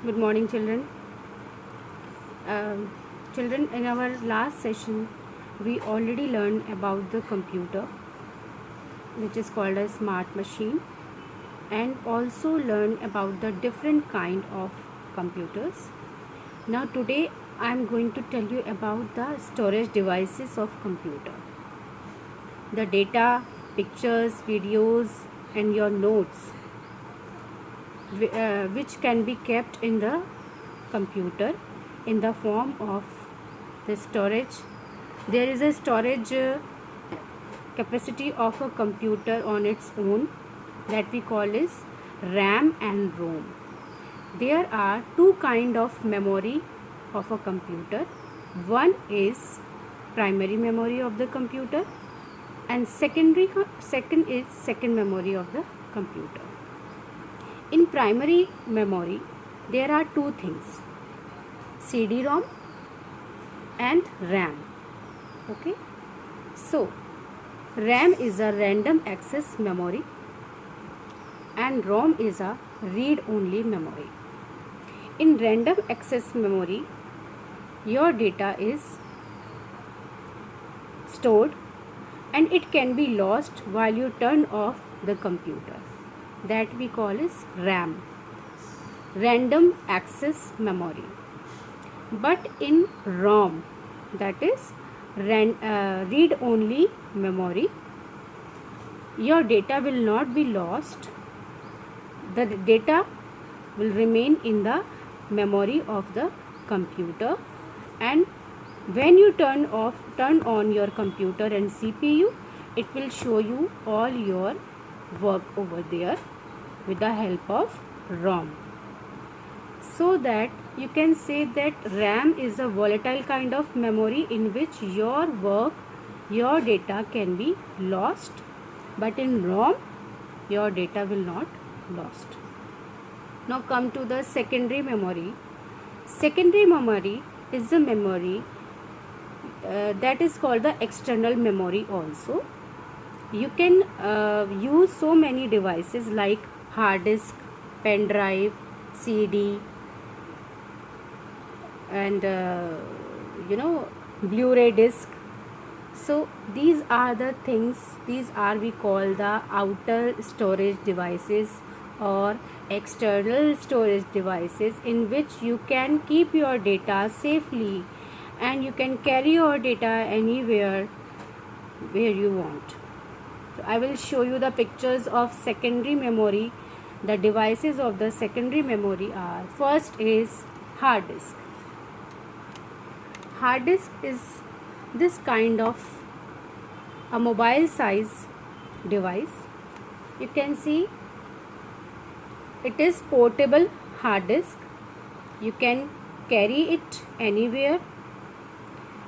Good morning, children. Children, in our last session, we already learned about the computer, which is called a smart machine, and also learned about the different kind of computers. Now, today I am going to tell you about the storage devices of computer. The data, pictures, videos, and your notes, which can be kept in the computer in the form of the storage. There is a storage capacity of a computer on its own that we call is RAM and ROM. There are two kind of memory of a computer. One is primary memory of the computer, and second is second memory of the computer. In primary memory, there are two things: CD-ROM and RAM. Okay, so RAM is a random access memory and ROM is a read-only memory. In random access memory, your data is stored and it can be lost while you turn off the computer. That we call is RAM, random access memory. But in ROM, that is read-only memory, your data will not be lost. The data will remain in the memory of the computer, and when you turn on your computer and CPU, it will show you all your work over there with the help of ROM. So that you can say that RAM is a volatile kind of memory in which your work, your data can be lost, but in ROM your data will not lost. Now come to the secondary memory. Secondary memory is a memory that is called the external memory also. You can use so many devices like hard disk, pen drive, CD, and Blu-ray disc. So these are the things, these are we call the outer storage devices or external storage devices, in which you can keep your data safely and you can carry your data anywhere where you want. So I will show you the pictures of secondary memory. The devices of the secondary memory are: first is hard disk. Hard disk is this kind of a mobile size device. You can see it is portable hard disk. You can carry it anywhere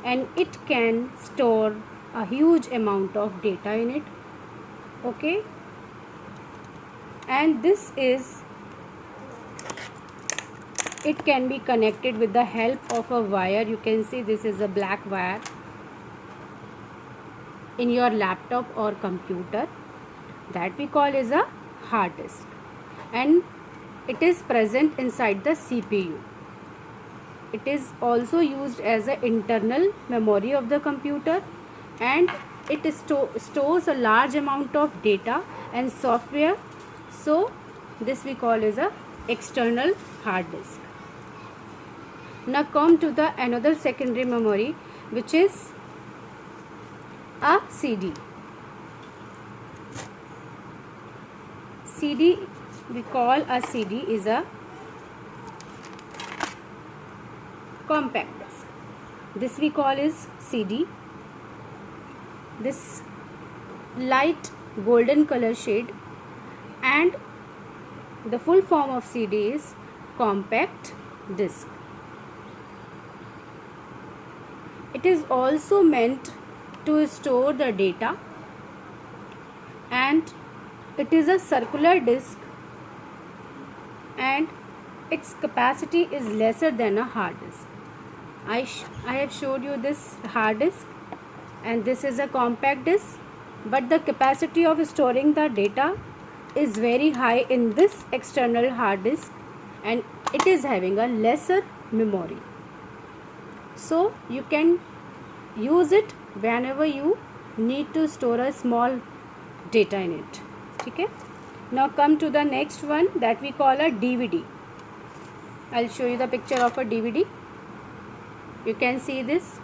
and it can store a huge amount of data in it. Okay, and this is, it can be connected with the help of a wire. You can see this is a black wire in your laptop or computer, that we call is a hard disk, and it is present inside the CPU. It is also used as an internal memory of the computer, and it stores a large amount of data and software. So this we call is a external hard disk. Now come to the another secondary memory, which is a CD. CD, we call a CD is a compact disc. This we call is CD. This light golden color shade, and the full form of CD is compact disc. It is also meant to store the data, and it is a circular disc and its capacity is lesser than a hard disk. I have showed you this hard disk, and this is a compact disc, but the capacity of storing the data is very high in this external hard disk, and it is having a lesser memory. So you can use it whenever you need to store a small data in it. Okay. Now come to the next one that we call a DVD. I'll show you the picture of a DVD. You can see this.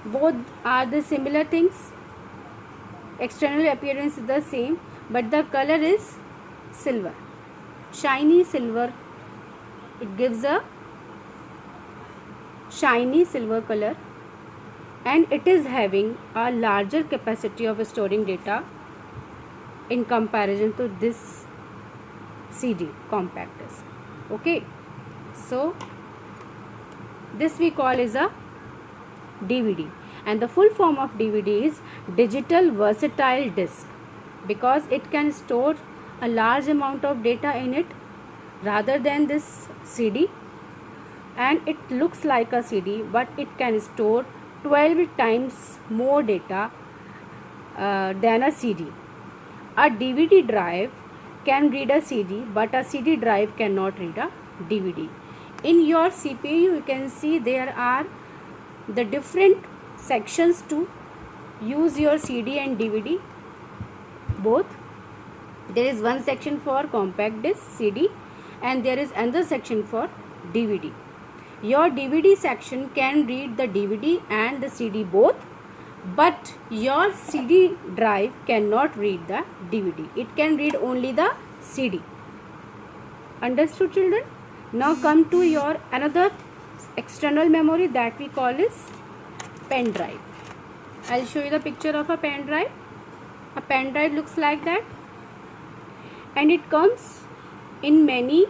Both are the similar things. External appearance is the same, but the color is silver, shiny silver. It gives a shiny silver color, and it is having a larger capacity of storing data in comparison to this CD compact disc. Okay, so this we call is a DVD, and the full form of DVD is digital versatile disc, because it can store a large amount of data in it rather than this CD, and it looks like a CD, but it can store 12 times more data than a CD. A DVD drive can read a CD, but a CD drive cannot read a DVD. In your CPU, you can see there are the different sections to use your CD and DVD both. There is one section for compact disc CD, and there is another section for DVD. Your DVD section can read the DVD and the CD both, but your CD drive cannot read the DVD. It can read only the CD. Understood, children? Now come to your another external memory that we call is pen drive. I'll show you the picture of a pen drive. A pen drive looks like that, and it comes in many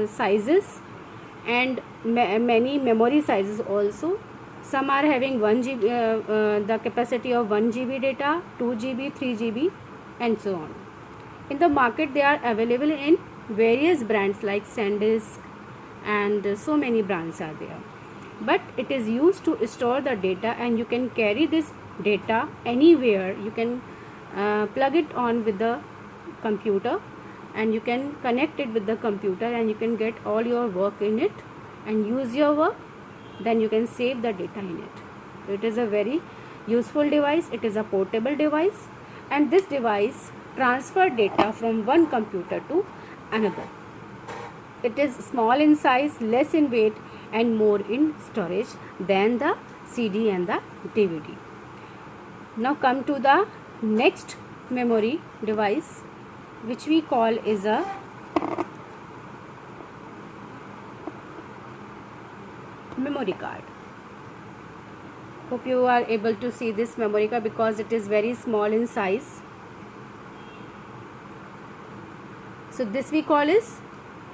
sizes and many memory sizes also. Some are having 1 GB, the capacity of 1 GB data, 2 GB, 3 GB, and so on. In the market, they are available in various brands like SanDisk, and so many brands are there. But it is used to store the data, and you can carry this data anywhere. You can plug it on with the computer, and you can connect it with the computer, and you can get all your work in it and use your work. Then you can save the data in it. So it is a very useful device. It is a portable device, and this device transfer data from one computer to another. It is small in size, less in weight, and more in storage than the CD and the DVD. Now come to the next memory device, which we call is a memory card. Hope you are able to see this memory card because it is very small in size. So this we call is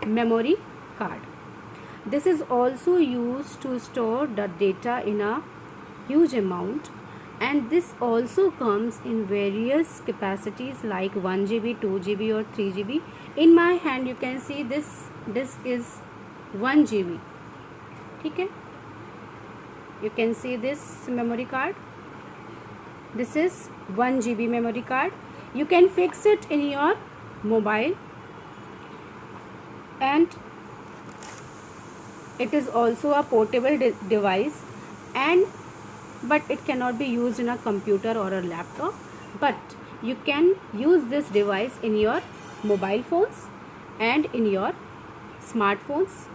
memory card. This is also used to store the data in a huge amount, and this also comes in various capacities like 1 GB, 2 GB or 3 GB. In my hand you can see this is 1 GB. Okay? You can see this memory card. This is 1 GB memory card. You can fix it in your mobile, and it is also a portable device, but it cannot be used in a computer or a laptop. But you can use this device in your mobile phones and in your smartphones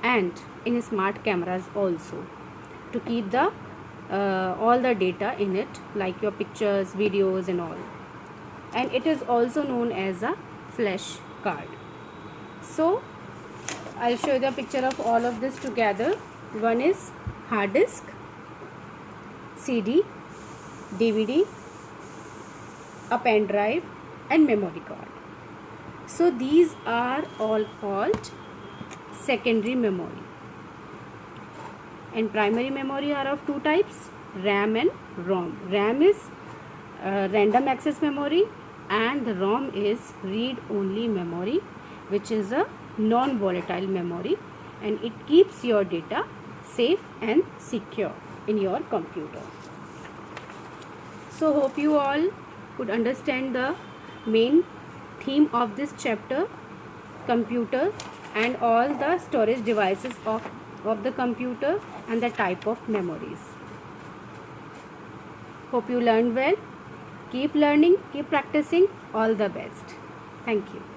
and in smart cameras also, to keep the all the data in it, like your pictures, videos and all. And it is also known as a flash card. So I'll show you the picture of all of this together. One is hard disk, CD, DVD, a pen drive and memory card. So these are all called secondary memory. And primary memory are of two types, RAM and ROM. RAM is random access memory, and the ROM is read-only memory, which is a non-volatile memory, and it keeps your data safe and secure in your computer. So hope you all could understand the main theme of this chapter, computer and all the storage devices of the computer and the type of memories. Hope you learned well. Keep learning, keep practicing. All the best. Thank you.